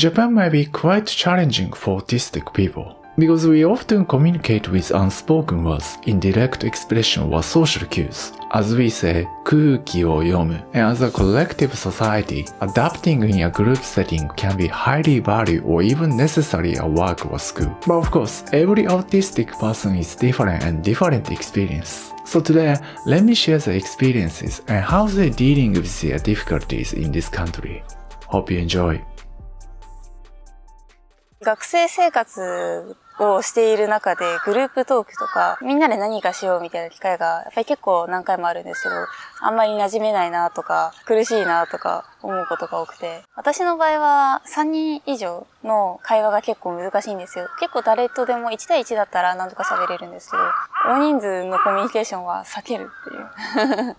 Japan might be quite challenging for autistic people because we often communicate with unspoken words, indirect expression or social cues. As we say, 空気を読む. And as a collective society, adapting in a group setting can be highly valued or even necessary at work or school. But of course, every autistic person is different and different experience. So today, let me share the experiences and how they're dealing with their difficulties in this country. Hope you enjoy. 学生生活をしている中でグループトークとかみんなで何かしようみたいな機会がやっぱり結構何回もあるんですけど、あんまり馴染めないなとか苦しいなとか思うことが多くて、私の場合は3人以上の会話が結構難しいんですよ。結構誰とでも1対1だったら何とか喋れるんですけど、大人数のコミュニケーションは避けるっていう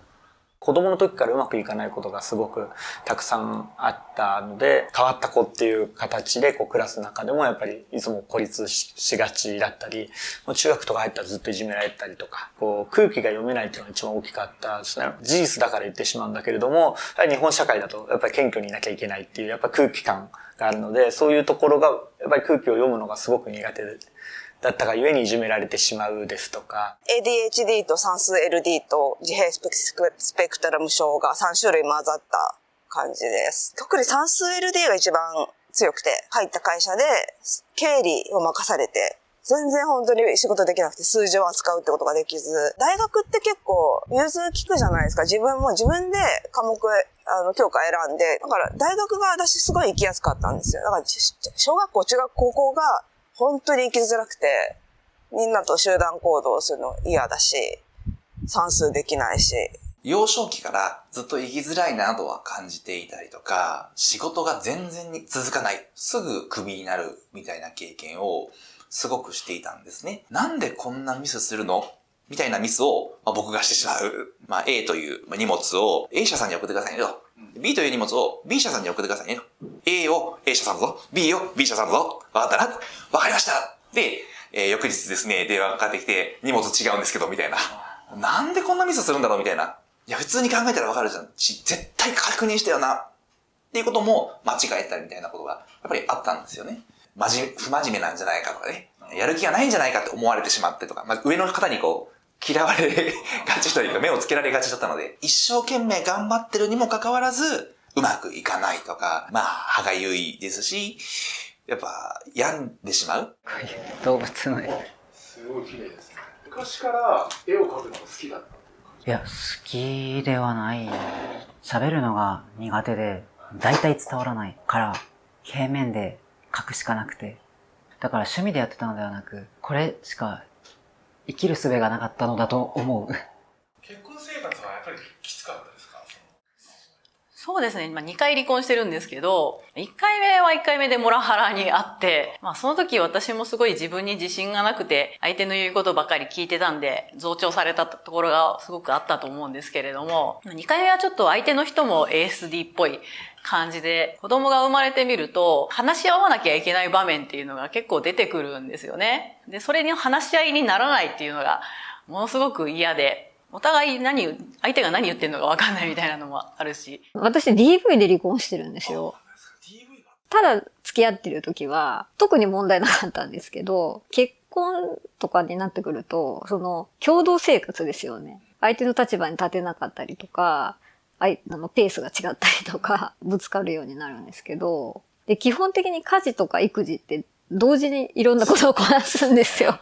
子供の時からうまくいかないことがすごくたくさんあったので、変わった子っていう形でクラスの中でもやっぱりいつも孤立 しがちだったり、中学とか入ったらずっといじめられたりとか、空気が読めないっていうのが一番大きかったですね。事実だから言ってしまうんだけれども、日本社会だとやっぱり謙虚にいなきゃいけないっていうやっぱ空気感があるので、そういうところがやっぱり空気を読むのがすごく苦手で。だったがゆえにいじめられてしまうですとか。ADHD と算数 LD と自閉スペクトラム症が3種類混ざった感じです。特に算数 LD が一番強くて、入った会社で経理を任されて、全然本当に仕事できなくて数字を扱うってことができず、大学って結構融通利くじゃないですか。自分で科目、教科選んで、だから大学が私すごい行きやすかったんですよ。だから小学校、中学、高校が本当に行きづらくて、みんなと集団行動するの嫌だし、算数できないし。幼少期からずっと生きづらいなどは感じていたりとか、仕事が全然に続かない、すぐクビになるみたいな経験をすごくしていたんですね。なんでこんなミスするのみたいなミスを、僕がしてしまう。A という荷物を A 社さんに送ってくださいねと。B という荷物を B 社さんに送ってくださいねと。A を A 社さんぞ。B を B 社さんぞ。わかったな？わかりましたで、翌日ですね、電話がかかってきて、荷物違うんですけど、みたいな。なんでこんなミスするんだろうみたいな。いや、普通に考えたらわかるじゃん。絶対確認したよな。っていうことも間違えたりみたいなことが、やっぱりあったんですよね。不真面目なんじゃないかとかね。やる気がないんじゃないかって思われてしまってとか、上の方に嫌われがちというか、目をつけられがちだったので、一生懸命頑張ってるにもかかわらず、うまくいかないとか、歯がゆいですし、やっぱ病んでしまう。動物の絵。すごい綺麗ですね。昔から絵を描くのが好きだったっていう感じ？いや、好きではない。喋るのが苦手で、大体伝わらないから、平面で描くしかなくて。だから趣味でやってたのではなく、これしか生きる術がなかったのだと思う。結婚生活はやっぱりきつかったですか？そうですね。2回離婚してるんですけど、1回目は1回目でモラハラにあって、その時私もすごい自分に自信がなくて、相手の言うことばかり聞いてたんで、増長されたところがすごくあったと思うんですけれども、2回目はちょっと相手の人も ASD っぽい感じで、子供が生まれてみると、話し合わなきゃいけない場面っていうのが結構出てくるんですよね。で、それに話し合いにならないっていうのが、ものすごく嫌で、お互い相手が何言ってんのか分かんないみたいなのもあるし。私 DV で離婚してるんですよ。ただ付き合ってる時は特に問題なかったんですけど、結婚とかになってくると、共同生活ですよね。相手の立場に立てなかったりとか、ペースが違ったりとか、ぶつかるようになるんですけど、で、基本的に家事とか育児って同時にいろんなことをこなすんですよ。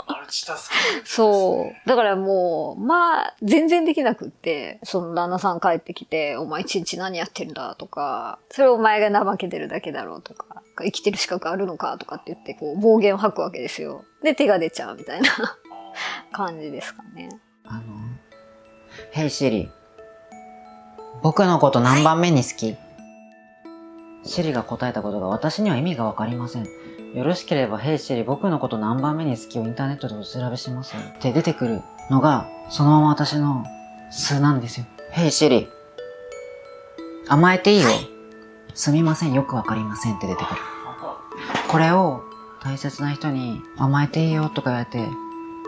そう。だからもう、全然できなくって、旦那さん帰ってきて、お前一日何やってんだとか、それお前が怠けてるだけだろうとか、生きてる資格あるのかとかって言って暴言を吐くわけですよ。で、手が出ちゃうみたいな感じですかね。Hey Siri、僕のこと何番目に好き？シリが答えたことが私には意味がわかりません。よろしければ、Hey Siri、僕のこと何番目に好きをインターネットでお調べしますって出てくるのが、そのまま私の素なんですよ。Hey Siri、甘えていいよ。すみません、よくわかりませんって出てくる。これを大切な人に甘えていいよとか言われて、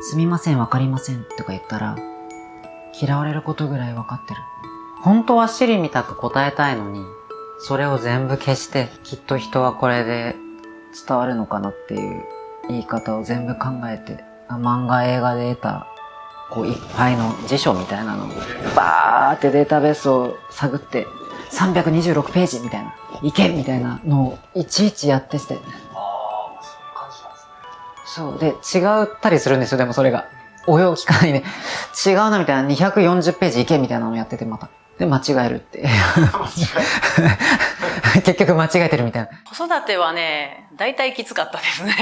すみません、わかりませんとか言ったら、嫌われることぐらいわかってる。本当はシリみたく答えたいのに、それを全部消して、きっと人はこれで伝わるのかなっていう言い方を全部考えて、漫画映画で得たこういっぱいの辞書みたいなのをバーってデータベースを探って326ページみたいな、いけみたいなのをいちいちやってして。そうで、違ったりするんですよ。でもそれが親を聞かないで違うなみたいな、240ページいけみたいなのをやってて、またで間違えるって結局間違えてるみたいな。子育てはね、大体きつかったですね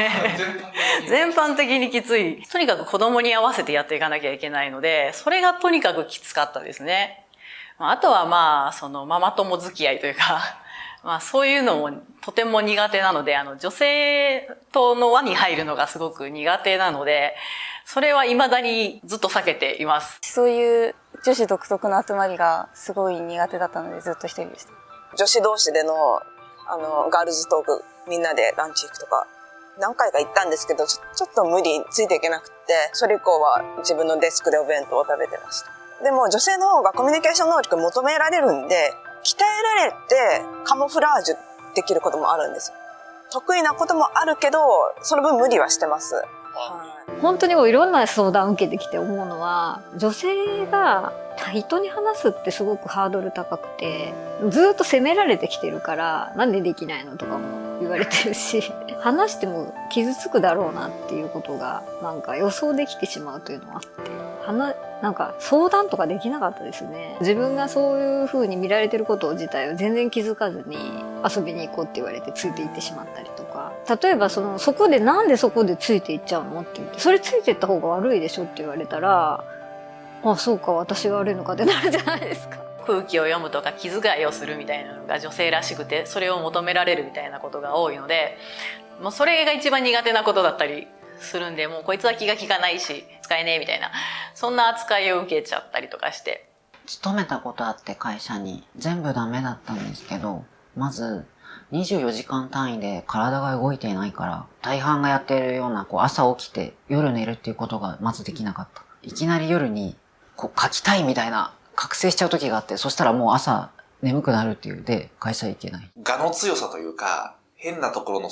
全般的にきつい。とにかく子供に合わせてやっていかなきゃいけないので、それがとにかくきつかったですね。あとはそのママ友付き合いというかそういうのもとても苦手なので、女性との輪に入るのがすごく苦手なので、それは未だにずっと避けています。そういう女子独特の集まりがすごい苦手だったので、ずっと一人でした。女子同士での、ガールズトーク、みんなでランチ行くとか、何回か行ったんですけど、ちょっと無理ついていけなくって、それ以降は自分のデスクでお弁当を食べてました。でも女性の方がコミュニケーション能力求められるんで、鍛えられてカモフラージュできることもあるんですよ。得意なこともあるけど、その分無理はしてます。本当にいろんな相談を受けてきて思うのは、女性が人に話すってすごくハードル高くて、ずっと責められてきてるから、なんでできないのとかも言われてるし、話しても傷つくだろうなっていうことがなんか予想できてしまうというのがあって、なんか相談とかできなかったですね。自分がそういう風に見られてること自体を全然気づかずに遊びに行こうって言われてついて行ってしまったりとか。例えばそこでなんでそこでついて行っちゃうのって言って、それついて行った方が悪いでしょって言われたら、あ、そうか、私が悪いのかってなるじゃないですか。空気を読むとか気遣いをするみたいなのが女性らしくて、それを求められるみたいなことが多いので、もうそれが一番苦手なことだったりするんで、もうこいつは気が利かないし使えねえみたいな、そんな扱いを受けちゃったりとかして。勤めたことあって会社に全部ダメだったんですけど、まず24時間単位で体が動いていないから、大半がやっているような朝起きて夜寝るっていうことがまずできなかった。いきなり夜に書きたいみたいな覚醒しちゃう時があって、そしたらもう朝眠くなるっていうで会社行けない。我の強さというか、変なところの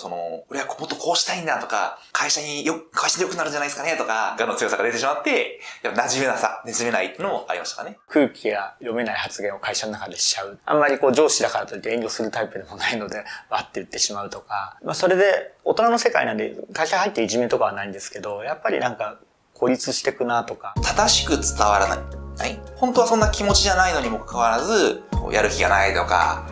俺はもっとこうしたいんだとか、会社に良くなるんじゃないですかねとか、我の強さが出てしまって、馴染めないっていうのもありましたかね。空気が読めない発言を会社の中でしちゃう。あんまり上司だからといって遠慮するタイプでもないので、わって言ってしまうとか。それで大人の世界なんで会社入っていじめとかはないんですけど、やっぱり孤立してくなとか。正しく伝わらない。本当はそんな気持ちじゃないのにもかかわらず、やる気がないとか、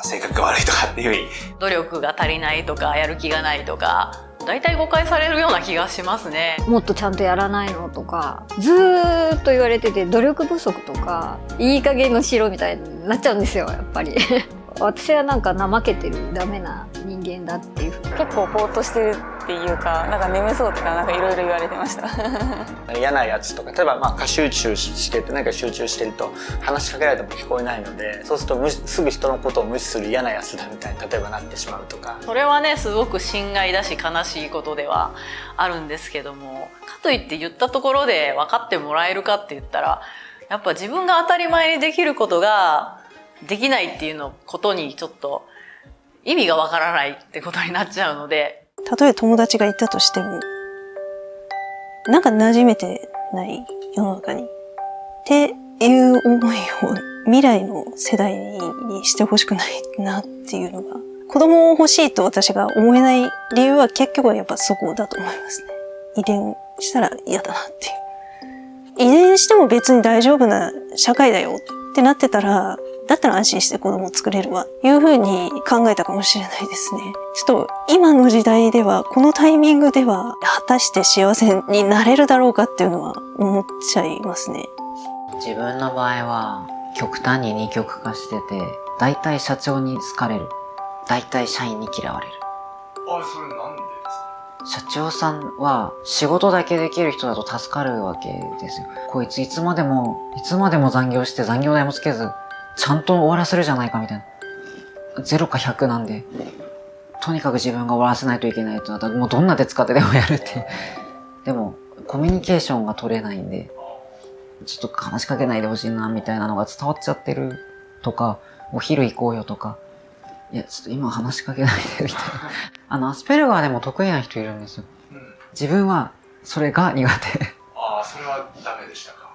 性格が悪いとかっていうより、努力が足りないとか、やる気がないとか、大体誤解されるような気がしますね。もっとちゃんとやらないのとか、ずーっと言われてて、努力不足とか、いい加減のしろみたいになっちゃうんですよ、やっぱり。私は怠けてるダメな人間だっていうふうに。結構ぼーっとしてるっていうか、眠そうとかいろいろ言われてました嫌なやつとか、例えば過集中してて何か集中してると話しかけられても聞こえないので、そうするとすぐ人のことを無視する嫌なやつだみたいに例えばなってしまうとか。それはね、すごく心外だし悲しいことではあるんですけども、かといって言ったところで分かってもらえるかって言ったら、やっぱ自分が当たり前にできることができないっていうことにちょっと意味がわからないってことになっちゃうので。例えば友達がいたとしても、馴染めてない世の中にっていう思いを未来の世代にしてほしくないなっていうのが、子供を欲しいと私が思えない理由は結局はやっぱそこだと思いますね。遺伝したら嫌だなっていう。遺伝しても別に大丈夫な社会だよってなってたら、だったら安心して子供を作れるわ、いうふうに考えたかもしれないですね。ちょっと今の時代では、このタイミングでは、果たして幸せになれるだろうかっていうのは思っちゃいますね。自分の場合は、極端に二極化してて、大体社長に好かれる。大体社員に嫌われる。それなんでですか？社長さんは仕事だけできる人だと助かるわけですよ。こいついつまでも残業して残業代もつけず、ちゃんと終わらせるじゃないかみたいな。0か100なんで、とにかく自分が終わらせないといけないとなったら、もうどんな手使ってでもやるって。でも、コミュニケーションが取れないんで、ちょっと話しかけないでほしいなみたいなのが伝わっちゃってるとか、お昼行こうよとか、いや、ちょっと今話しかけないでみたいな。アスペルガーでも得意な人いるんですよ。自分はそれが苦手。ああ、それはダメでしたか。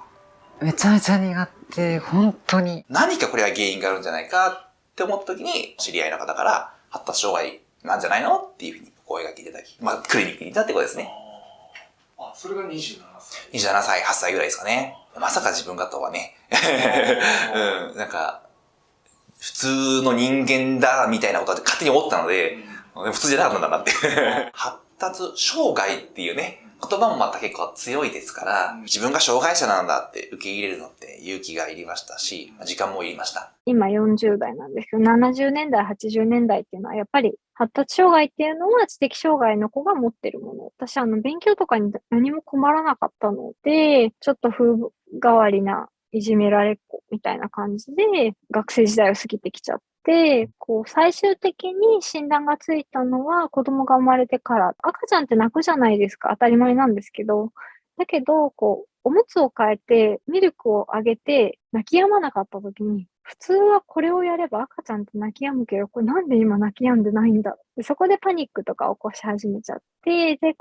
めちゃめちゃ苦手、本当に。何かこれは原因があるんじゃないかって思った時に、知り合いの方から発達障害なんじゃないのっていうふうに声がけいただき、まあクリニックにいたってことですね。あ、それが27歳。27歳、8歳ぐらいですかね。まさか自分がとはね。うん、なんか、普通の人間だみたいなことは勝手に思ったので、普通じゃなかったんだなって。発達障害っていうね、言葉もまた結構強いですから、自分が障害者なんだって受け入れるのって勇気がいりましたし、時間もいりました。今40代なんですけど、70年代、80年代っていうのはやっぱり発達障害っていうのは知的障害の子が持ってるもの。私勉強とかに何も困らなかったので、ちょっと風変わりないじめられっ子みたいな感じで学生時代を過ぎてきちゃって、最終的に診断がついたのは子供が生まれてから。赤ちゃんって泣くじゃないですか。当たり前なんですけど。だけど、おむつを変えて、ミルクをあげて、泣き止まなかった時に、普通はこれをやれば赤ちゃんって泣き止むけど、これなんで今泣き止んでないんだ。でそこでパニックとか起こし始めちゃって、で、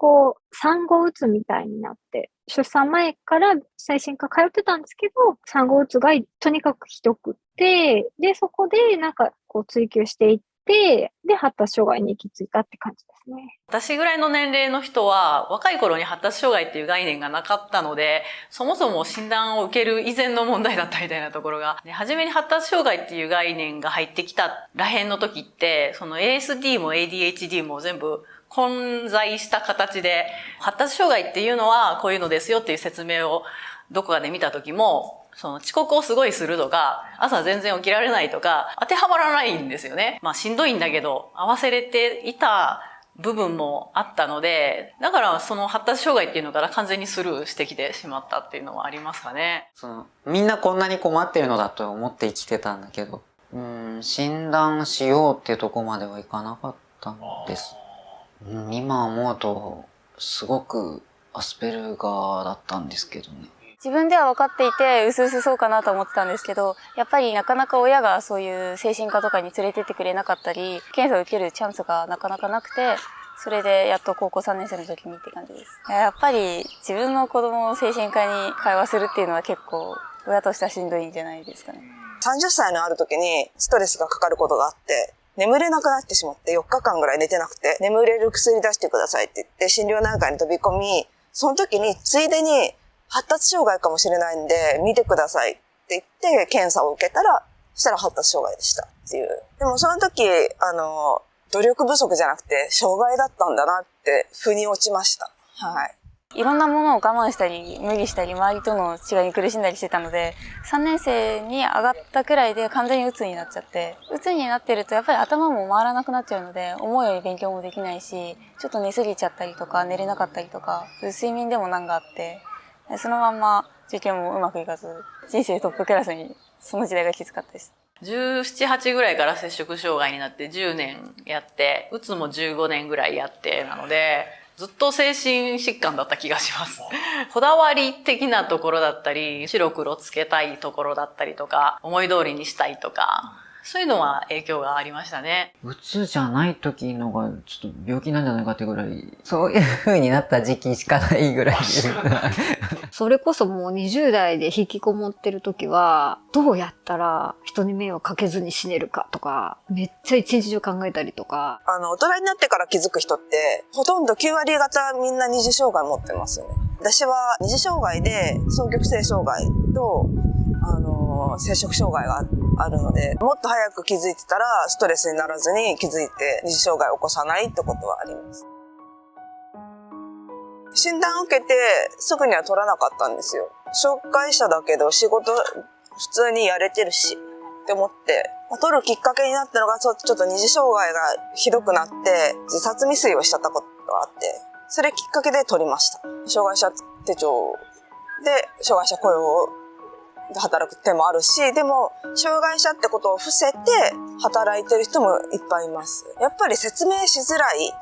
産後うつみたいになって、出産前から精神科通ってたんですけど、産後うつがとにかくひどくって、で、そこで追求していって、で、発達障害に行き着いたって感じですね。私ぐらいの年齢の人は若い頃に発達障害っていう概念がなかったので、そもそも診断を受ける以前の問題だったみたいなところが、初めに発達障害っていう概念が入ってきたらへんの時って、その ASD も ADHD も全部混在した形で、発達障害っていうのはこういうのですよっていう説明をどこかで見た時も、その遅刻をすごいするとか、朝全然起きられないとか、当てはまらないんですよね。しんどいんだけど、合わせれていた部分もあったので、だからその発達障害っていうのから完全にスルーしてきてしまったっていうのはありますかね。みんなこんなに困ってるのだと思って生きてたんだけど、診断しようっていうところまではいかなかったんです。今思うと、すごくアスペルガーだったんですけどね。自分では分かっていて、うすうすそうかなと思ってたんですけど、やっぱりなかなか親がそういう精神科とかに連れてってくれなかったり、検査を受けるチャンスがなかなかなくて、それでやっと高校3年生の時にって感じです。やっぱり自分の子供を精神科に会話するっていうのは結構親としてはしんどいんじゃないですかね。30歳のある時にストレスがかかることがあって、眠れなくなってしまって4日間ぐらい寝てなくて、眠れる薬出してくださいって言って診療内科に飛び込み、その時についでに発達障害かもしれないんで見てくださいって言って検査を受けたら、そしたら発達障害でしたっていう。でもその時、努力不足じゃなくて障害だったんだなって腑に落ちました。はい。いろんなものを我慢したり、無理したり、周りとの違いに苦しんだりしてたので、3年生に上がったくらいで完全に鬱になっちゃって、鬱になってるとやっぱり頭も回らなくなっちゃうので、思うように勉強もできないし、ちょっと寝すぎちゃったりとか、寝れなかったりとか、睡眠でも難があって、そのまんま受験もうまくいかず、人生トップクラスにその時代がきつかったです。17、8ぐらいから摂食障害になって10年やって、うつも15年ぐらいやってなので、ずっと精神疾患だった気がします。こだわり的なところだったり、白黒つけたいところだったりとか、思い通りにしたいとか、そういうのは影響がありましたね。うつじゃない時のがちょっと病気なんじゃないかってぐらい、そういう風になった時期しかないぐらい。それこそもう20代で引きこもってる時は、どうやったら人に迷惑かけずに死ねるかとか、めっちゃ一日中考えたりとか。大人になってから気づく人って、ほとんど9割方みんな二次障害持ってますよね。私は二次障害で双極性障害と、摂食障害があるので、もっと早く気づいてたらストレスにならずに気づいて二次障害を起こさないってことはあります。診断を受けてすぐには取らなかったんですよ。障害者だけど仕事普通にやれてるしって思って、取るきっかけになったのがちょっと二次障害がひどくなって自殺未遂をしちゃったことがあって、それきっかけで取りました。障害者手帳で障害者雇用で働く手もあるし、でも障害者ってことを伏せて働いてる人もいっぱいいます。やっぱり説明しづらい、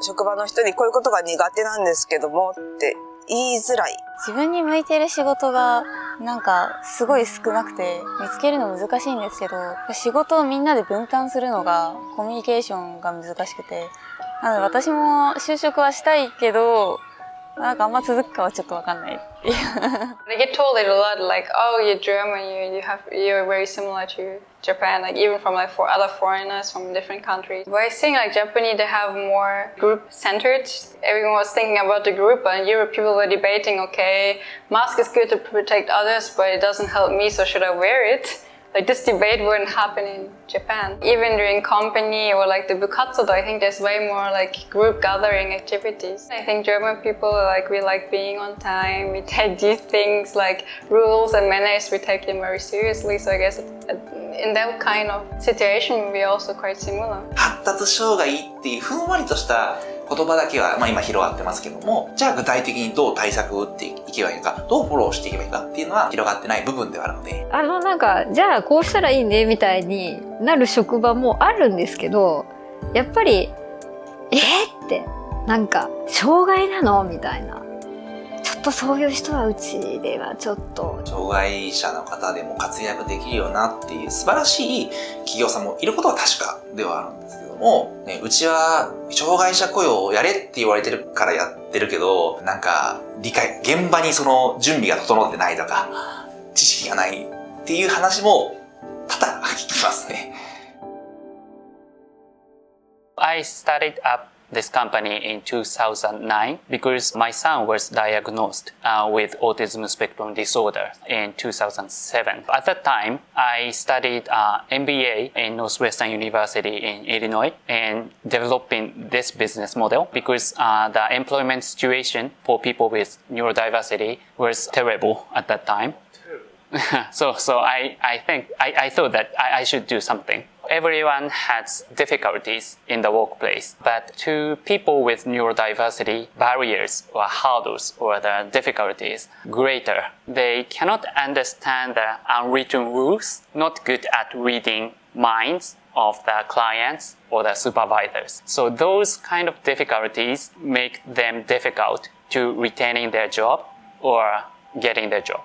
職場の人にこういうことが苦手なんですけどもって言いづらい。自分に向いてる仕事がなんかすごい少なくて見つけるの難しいんですけど、仕事をみんなで分担するのがコミュニケーションが難しくて、なので私も就職はしたいけど、なんかあんま続くかはちょっとわかんないっていう。I get told it a lot, like, oh, you're German, you're very similar to Japan, like even from like for other foreigners from different countries. But I think like Japanese, they have more group-centered. Everyone was thinking about the group, but in Europe, people were debating, okay, mask is good to protect others, but it doesn't help me, so should I wear it? Like this debate wouldn't happen in Japan. Even during company or like the bukatsu, I think there's way more like group gathering activities. I think German people we like being on time. We take these things like rules and manners, we take them very seriously. So I guess in that kind of situation, we're also quite similar. 発達障害っていうふんわりとした言葉だけは、今広がってますけども、じゃあ具体的にどう対策を打っていけばいいのか、どうフォローしていけばいいかっていうのは広がってない部分ではあるので。なんか、じゃあこうしたらいいねみたいになる職場もあるんですけど、やっぱり、って、なんか、障害なのみたいな。ちょっとそういう人はうちではちょっと。障害者の方でも活躍できるよなっていう素晴らしい企業さんもいることは確かではあるんですけども、ね、うちは障害者雇用をやれって言われてるからやってるけど、なんか現場にその準備が整ってないとか、知識がないっていう話も多々聞きますね。I started up this company in 2009 because my son was diagnosed with autism spectrum disorder in 2007. At that time, I studied MBA in Northwestern University in Illinois and developing this business model because the employment situation for people with neurodiversity was terrible at that time. So I thought that I should do something. Everyone has difficulties in the workplace, but to people with neurodiversity, barriers or hurdles or the difficulties greater. They cannot understand the unwritten rules, not good at reading minds of the clients or the supervisors. So those kind of difficulties make them difficult to retaining their job or getting their job.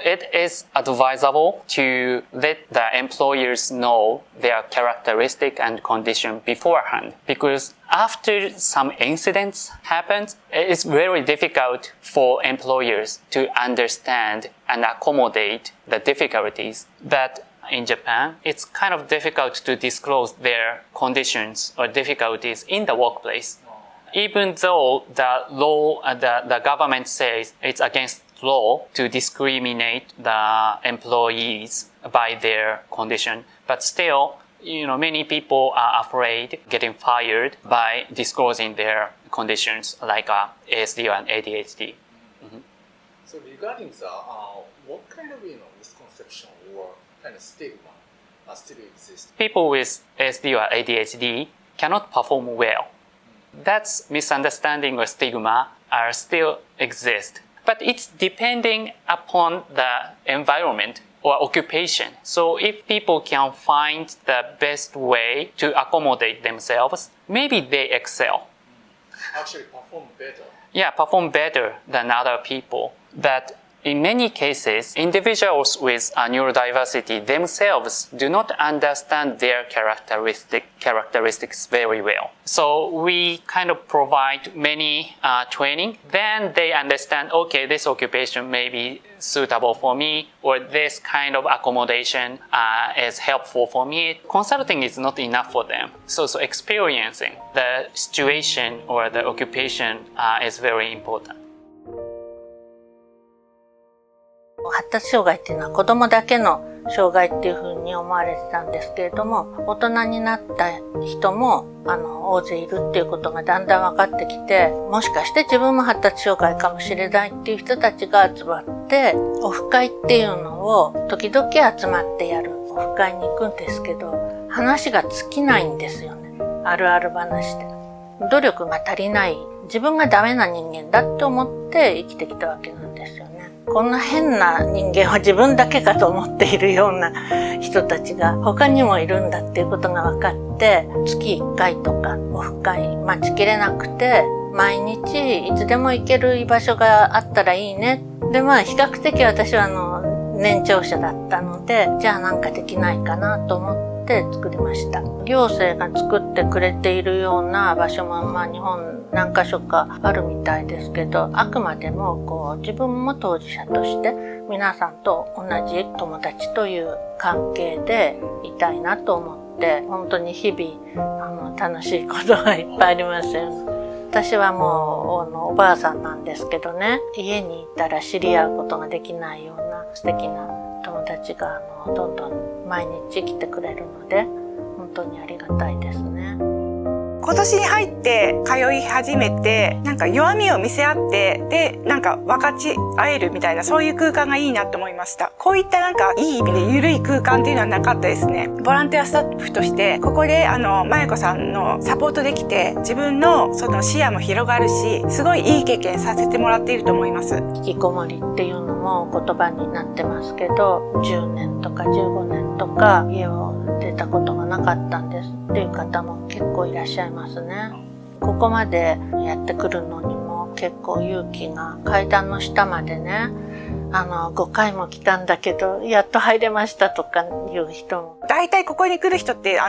It is advisable to let the employers know their characteristic and condition beforehand because after some incidents happen, it's very difficult for employers to understand and accommodate the difficulties. But in Japan, it's kind of difficult to disclose their conditions or difficulties in the workplace. Even though the law, the government says it's against law to discriminate the employees by their condition. But still, many people are afraid getting fired by disclosing their conditions like ASD and ADHD. Mm-hmm. So regarding the, what kind of misconception or kind of stigma still exists? People with ASD or ADHD cannot perform well. That misunderstanding or stigma still exist. But it's depending upon the environment or occupation. So if people can find the best way to accommodate themselves, maybe they excel. Actually perform better. Yeah, perform better than other people. But in many cases, individuals with neurodiversity themselves do not understand their characteristics very well. So we kind of provide many training. Then they understand, okay, this occupation may be suitable for me, or this kind of accommodation is helpful for me. Consulting is not enough for them. So experiencing the situation or the occupation is very important. 発達障害っていうのは子供だけの障害っていうふうに思われてたんですけれども、大人になった人も大勢いるっていうことがだんだん分かってきて、もしかして自分も発達障害かもしれないっていう人たちが集まって、オフ会っていうのを時々集まってやるオフ会に行くんですけど、話が尽きないんですよね。あるある話で。努力が足りない、自分がダメな人間だって思って生きてきたわけなんですよね。こんな変な人間は自分だけかと思っているような人たちが他にもいるんだっていうことが分かって、月1回とかオフ会待ちきれなくて毎日いつでも行ける居場所があったらいいね。で、比較的私は年長者だったので、じゃあなんかできないかなと思って作りました。行政が作ってくれているような場所も日本何か所かあるみたいですけど、あくまでも自分も当事者として皆さんと同じ友達という関係でいたいなと思って、本当に日々楽しいことがいっぱいありますよ。私はもうおばあさんなんですけどね、家にいたら知り合うことができないような素敵な友達がどんどん毎日来てくれるので、本当にありがたいですね。今年に入って通い始めて、なんか弱みを見せ合って、で、なんか分かち合えるみたいな、そういう空間がいいなと思いました。こういったなんかいい意味で緩い空間っていうのはなかったですね。ボランティアスタッフとして、ここでまゆこさんのサポートできて、自分のその視野も広がるし、すごいいい経験させてもらっていると思います。引きこもりっていうのも言葉になってますけど、10年とか15年とか家を出たことがなかったんですっていう方も結構いらっしゃいますね。ここまでやってくるのにも結構勇気が、階段の下までね、5回も来たんだけどやっと入れましたとかいう人も。大体ここに来る人って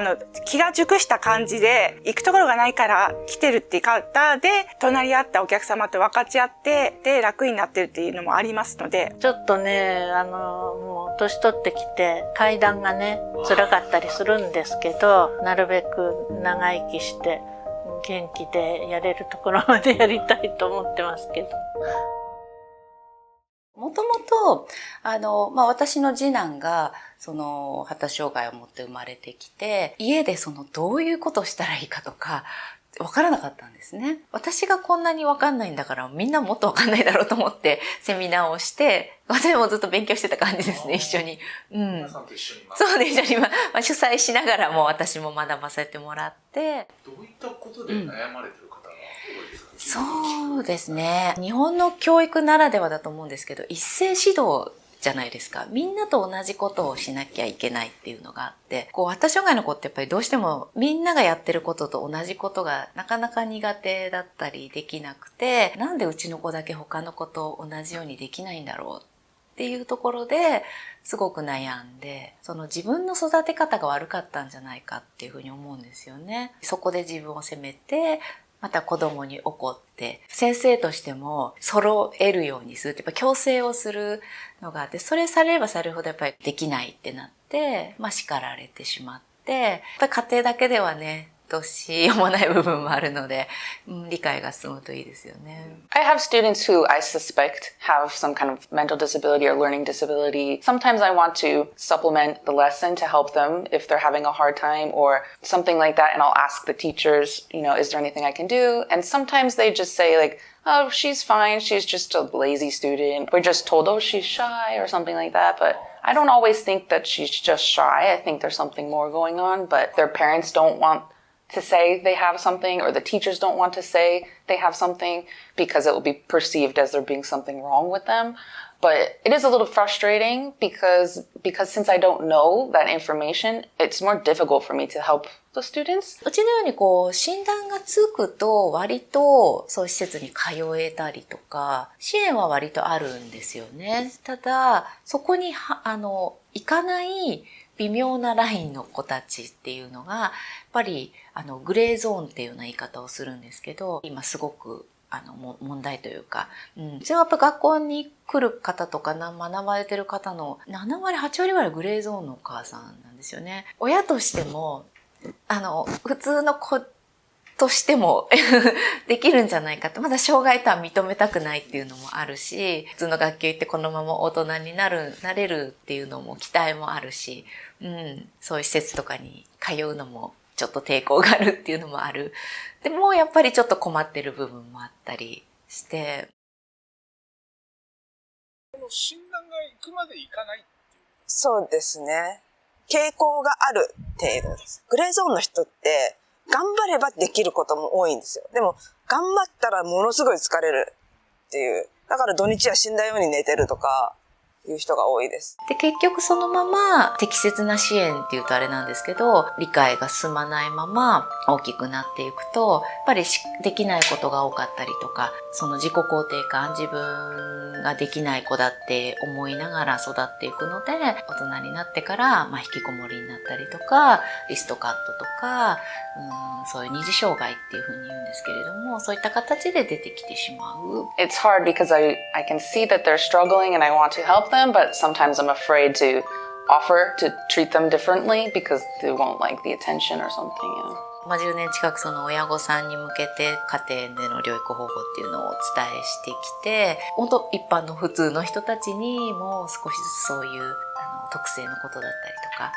気が熟した感じで、行くところがないから来てるっていう方で、隣り合ったお客様と分かち合ってで楽になってるっていうのもありますので、ちょっとねもう年取ってきて階段がね辛かったりするんですけど、なるべく長生きして元気でやれるところまでやりたいと思ってますけど。もともと、私の次男が、発達障害を持って生まれてきて、家でどういうことをしたらいいかとか、わからなかったんですね。私がこんなにわかんないんだから、みんなもっとわかんないだろうと思って、セミナーをして、私もずっと勉強してた感じですね、一緒に。皆さんと一緒に。そうね、一緒に、主催しながらも私も学ばせてもらって。どういったことで悩まれてる方が多いですか？そうですね。日本の教育ならではだと思うんですけど、一斉指導じゃないですか。みんなと同じことをしなきゃいけないっていうのがあって、発達障害の子ってやっぱりどうしてもみんながやってることと同じことがなかなか苦手だったりできなくて、なんでうちの子だけ他の子と同じようにできないんだろうっていうところですごく悩んで、自分の育て方が悪かったんじゃないかっていうふうに思うんですよね。そこで自分を責めて、また子供に怒って、先生としても揃えるようにするって、やっぱ強制をするのがあって、それされればされるほどやっぱりできないってなって、叱られてしまって、やっぱり家庭だけではね、どうしようもない部分もあるので、理解が進むといいですよね。I have students who I suspect have some kind of mental disability or learning disability. Sometimes I want to supplement the lesson to help them if they're having a hard time or something like that. And I'll ask the teachers, is there anything I can do? And sometimes they just say like, oh, she's fine. She's just a lazy student. We're just told, oh, she's shy or something like that. But I don't always think that she's just shy. I think there's something more going on, but their parents don't want to say they have something, or the teachers don't want to say they have something because it will be perceived as there being something wrong with them. But it is a little frustrating because since I don't know that information, it's more difficult for me to help the students. うちのように診断がつくと割とそういう施設に通えたりとか、支援は割とあるんですよね。ただ、そこに行かない微妙なラインの子たちっていうのが、やっぱりグレーゾーンっていうような言い方をするんですけど、今すごく問題というか、うちはやっぱ学校に来る方とか学ばれてる方の7割、8割ぐらいグレーゾーンのお母さんなんですよね。親としても、普通の子としてもできるんじゃないかって、まだ障害とは認めたくないっていうのもあるし、普通の学級行ってこのまま大人になれるっていうのも期待もあるし、そういう施設とかに通うのもちょっと抵抗があるっていうのもある。でもやっぱりちょっと困ってる部分もあったりして。この診断が行くまで行かないっていう。そうですね。傾向がある程度です。グレーゾーンの人って頑張ればできることも多いんですよ。でも頑張ったらものすごい疲れるっていう。だから土日は死んだように寝てるとか、いう人が多いです。で、結局そのまま適切な支援っていうとあれなんですけど、理解が進まないまま大きくなっていくと、やっぱりできないことが多かったりとか、その自己肯定感、自分ができない子だって思いながら育っていくので、大人になってから、引きこもりになったりとか、リストカットとか、そういう二次障害っていうふうに言うんですけれども、そういった形で出てきてしまう。It's hard because I can see that they're struggling and I want to help them, but sometimes I'm afraid to offer to treat them differently because they won't like the attention or something, you know. 10年近くその親御さんに向けて家庭での療育方法っていうのをお伝えしてきて、本当一般の普通の人たちにも少しずつそういう特性のことだったりとか、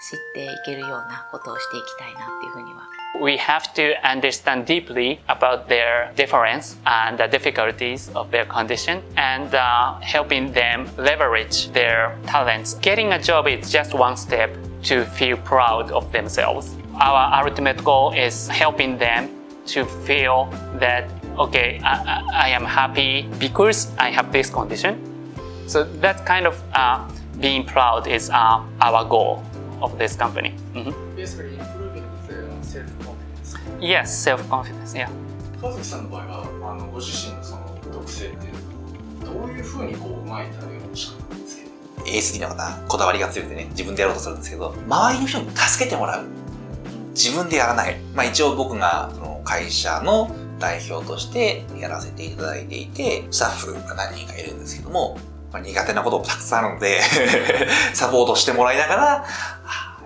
知っていけるようなことをしていきたいなっていうふうには。We have to understand deeply about their difference and the difficulties of their condition and helping them leverage their talents. Getting a job is just one step to feel proud of themselves. Our ultimate goal is helping them to feel that, okay, I am happy because I have this condition. So that kind of being proud is our goal of this company. Basically improving their self-confidence. Yes, self-confidence, yeah. 和樹さんの場合はご自身のその特性っていうのはどういうふうにこう前に対応したんですけど ASD の方、こだわりが強くてね、自分でやろうとするんですけど、周りの人に助けてもらう。自分でやらない。一応僕がその会社の代表としてやらせていただいていて、スタッフが何人かいるんですけども、苦手なこともたくさんあるのでサポートしてもらいながら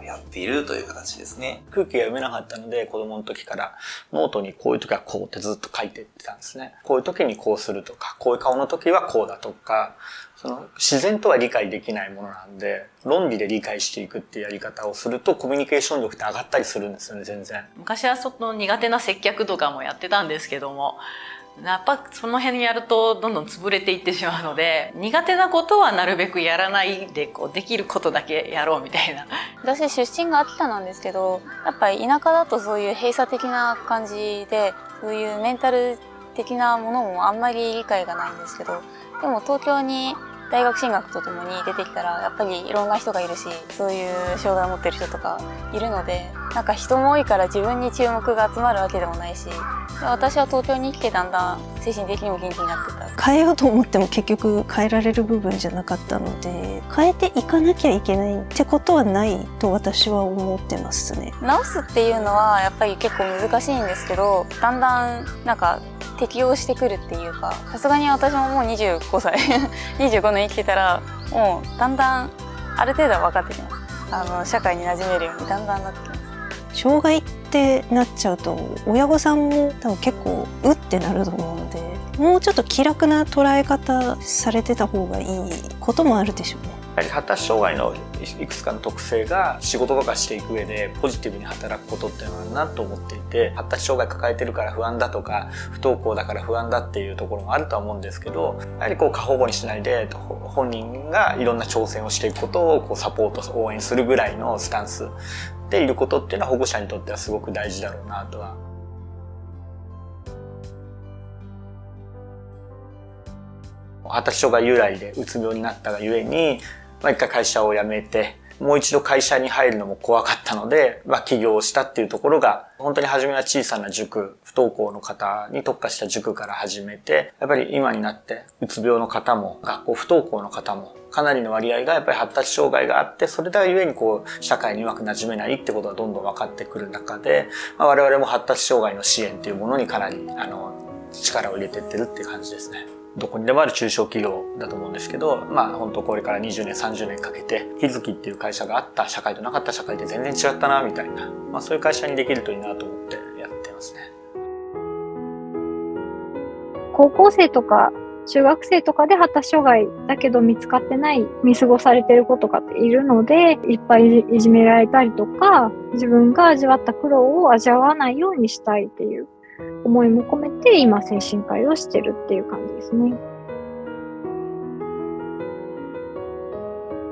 やっているという形ですね。空気が読めなかったので、子供の時からノートにこういう時はこうってずっと書いていってたんですね。こういう時にこうするとか、こういう顔の時はこうだとか、その自然とは理解できないものなんで、論理で理解していくっていうやり方をするとコミュニケーション力って上がったりするんですよね、全然。昔はその苦手な接客とかもやってたんですけども、やっぱその辺やるとどんどん潰れていってしまうので、苦手なことはなるべくやらないでできることだけやろうみたいな。私出身が秋田なんですけど、やっぱり田舎だとそういう閉鎖的な感じで、そういうメンタル的なものもあんまり理解がないんですけど、でも東京に大学進学とともに出てきたらやっぱりいろんな人がいるし、そういう障害を持ってる人とかいるので、なんか人も多いから自分に注目が集まるわけでもないし、私は東京に来てだんだん精神的にも元気になってた。変えようと思っても結局変えられる部分じゃなかったので、変えていかなきゃいけないってことはないと私は思ってますね。直すっていうのはやっぱり結構難しいんですけど、だんだんなんか適応してくるっていうか、さすがに私ももう25歳25年生きてたらもうだんだんある程度は分かってきます。社会に馴染めるようにだんだんなってきます。障害ってなっちゃうと親御さんも多分結構うってなると思うので、もうちょっと気楽な捉え方されてた方がいいこともあるでしょうね。やはり発達障害のいくつかの特性が仕事とかしていく上でポジティブに働くことっていうのはあるなと思っていて、発達障害抱えてるから不安だとか不登校だから不安だっていうところもあるとは思うんですけど、やはり過保護にしないで本人がいろんな挑戦をしていくことをサポート応援するぐらいのスタンスでいることっていうのは保護者にとってはすごく大事だろうなとは。発達障害由来でうつ病になったがゆえに、一回会社を辞めて、もう一度会社に入るのも怖かったので、起業したっていうところが、本当に初めは小さな塾、不登校の方に特化した塾から始めて、やっぱり今になってうつ病の方も学校不登校の方もかなりの割合がやっぱり発達障害があって、それだゆえに社会にうまく馴染めないってことがどんどん分かってくる中で、我々も発達障害の支援っていうものにかなり力を入れていってるっていう感じですね。どこにでもある中小企業だと思うんですけど、本当これから20年30年かけてキズキっていう会社があった社会となかった社会で全然違ったなみたいな、そういう会社にできるといいなと思ってやってますね。高校生とか中学生とかで発達障害だけど見つかってない、見過ごされてる子とかっているので、いっぱいいじめられたりとか、自分が味わった苦労を味わわないようにしたいっていう思いも込めて今精神科医をしてるっていう感じですね。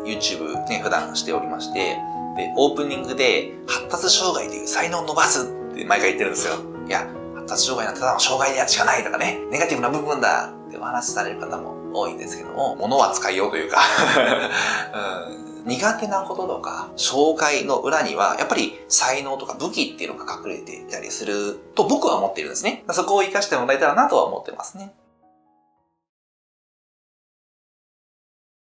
YouTube ね、普段しておりまして、でオープニングで発達障害という才能を伸ばすって毎回言ってるんですよ。いや、発達障害なんてただの障害でしかないとかね、ネガティブな部分だってお話しされる方も多いんですけども、物は使いようというか、苦手なこととか、障害の裏には、やっぱり才能とか武器っていうのが隠れていたりすると僕は思っているんですね。そこを活かしてもらえたらなとは思ってますね。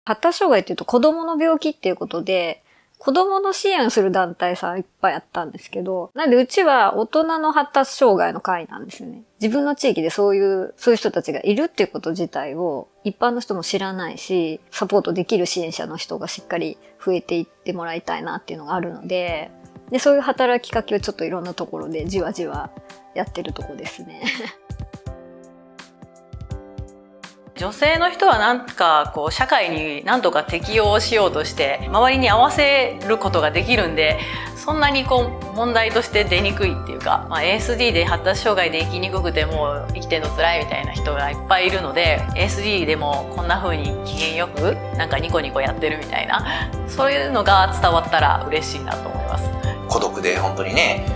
発達障害っていうと子供の病気っていうことで、子供の支援する団体さんいっぱいあったんですけど、なんでうちは大人の発達障害の会なんですよね。自分の地域でそういう人たちがいるっていうこと自体を一般の人も知らないし、サポートできる支援者の人がしっかり増えていってもらいたいなっていうのがあるので、そういう働きかけをちょっといろんなところでじわじわやってるとこですね。女性の人はなんかこう社会に何とか適応しようとして周りに合わせることができるんで、そんなにこう問題として出にくいっていうか、ASD で発達障害で生きにくくても生きてるの辛いみたいな人がいっぱいいるので、 ASD でもこんな風に機嫌よくなんかニコニコやってるみたいな、そういうのが伝わったら嬉しいなと思います。孤独で本当にね、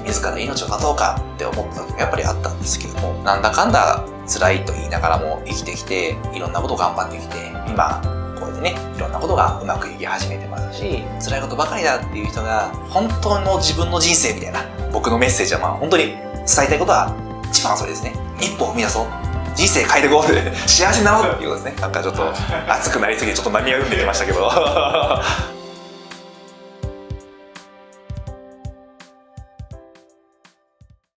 自ら命を絶とうかって思った時もやっぱりあったんですけども、なんだかんだ辛いと言いながらも生きてきて、いろんなことを頑張ってきて、今こうやってね、いろんなことがうまくいき始めてますし、辛いことばかりだっていう人が本当の自分の人生みたいな、僕のメッセージは本当に伝えたいことは一番それですね。一歩踏み出そう、人生変えていこうって幸せになろうっていうことですね。なんかちょっと熱くなりすぎてちょっと涙が生んできましたけど